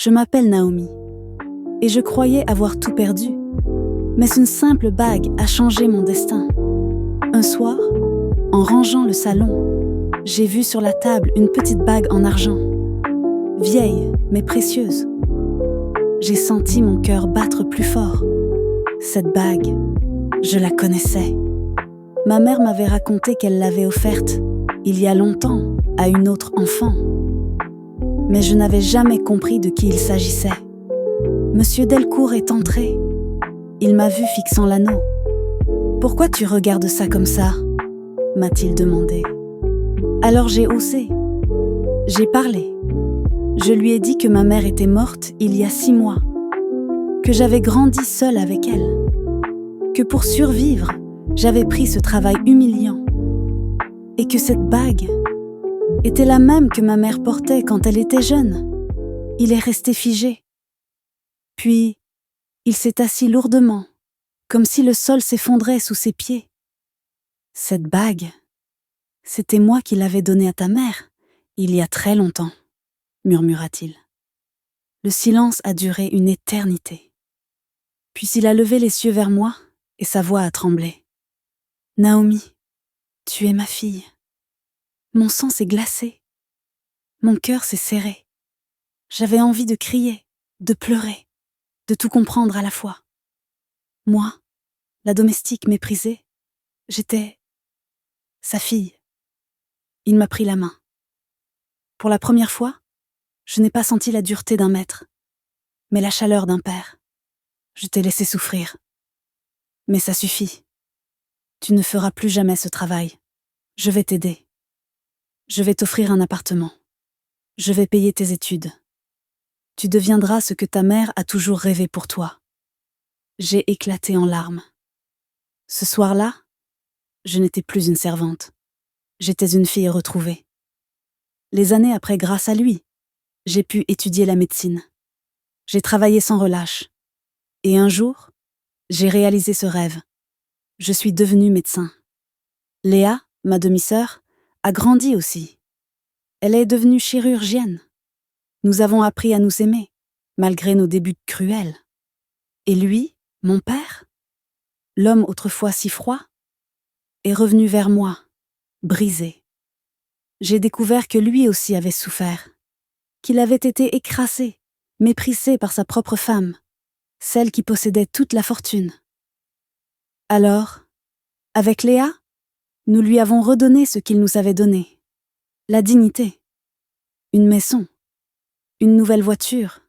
Je m'appelle Naomi et je croyais avoir tout perdu. Mais une simple bague a changé mon destin. Un soir, en rangeant le salon, j'ai vu sur la table une petite bague en argent. Vieille, mais précieuse. J'ai senti mon cœur battre plus fort. Cette bague, je la connaissais. Ma mère m'avait raconté qu'elle l'avait offerte, il y a longtemps, à une autre enfant. Mais je n'avais jamais compris de qui il s'agissait. Monsieur Delcourt est entré. Il m'a vu fixant l'anneau. « Pourquoi tu regardes ça comme ça ?» m'a-t-il demandé. Alors j'ai haussé. J'ai parlé. Je lui ai dit que ma mère était morte il y a 6 mois, que j'avais grandi seule avec elle, que pour survivre, j'avais pris ce travail humiliant et que cette bague était la même que ma mère portait quand elle était jeune. Il est resté figé. Puis, il s'est assis lourdement, comme si le sol s'effondrait sous ses pieds. « Cette bague, c'était moi qui l'avais donnée à ta mère, il y a très longtemps, » murmura-t-il. Le silence a duré une éternité. Puis il a levé les yeux vers moi et sa voix a tremblé. « Naomi, tu es ma fille. » Mon sang s'est glacé. Mon cœur s'est serré. J'avais envie de crier, de pleurer, de tout comprendre à la fois. Moi, la domestique méprisée, j'étais sa fille. Il m'a pris la main. Pour la première fois, je n'ai pas senti la dureté d'un maître, mais la chaleur d'un père. Je t'ai laissé souffrir. Mais ça suffit. Tu ne feras plus jamais ce travail. Je vais t'aider. Je vais t'offrir un appartement. Je vais payer tes études. Tu deviendras ce que ta mère a toujours rêvé pour toi. J'ai éclaté en larmes. Ce soir-là, je n'étais plus une servante. J'étais une fille retrouvée. Les années après, grâce à lui, j'ai pu étudier la médecine. J'ai travaillé sans relâche. Et un jour, j'ai réalisé ce rêve. Je suis devenue médecin. Léa, ma demi-sœur, a grandi aussi. Elle est devenue chirurgienne. Nous avons appris à nous aimer, malgré nos débuts cruels. Et lui, mon père, l'homme autrefois si froid, est revenu vers moi, brisé. J'ai découvert que lui aussi avait souffert, qu'il avait été écrasé, méprisé par sa propre femme, celle qui possédait toute la fortune. Alors, avec Léa, nous lui avons redonné ce qu'il nous avait donné, la dignité, une maison, une nouvelle voiture,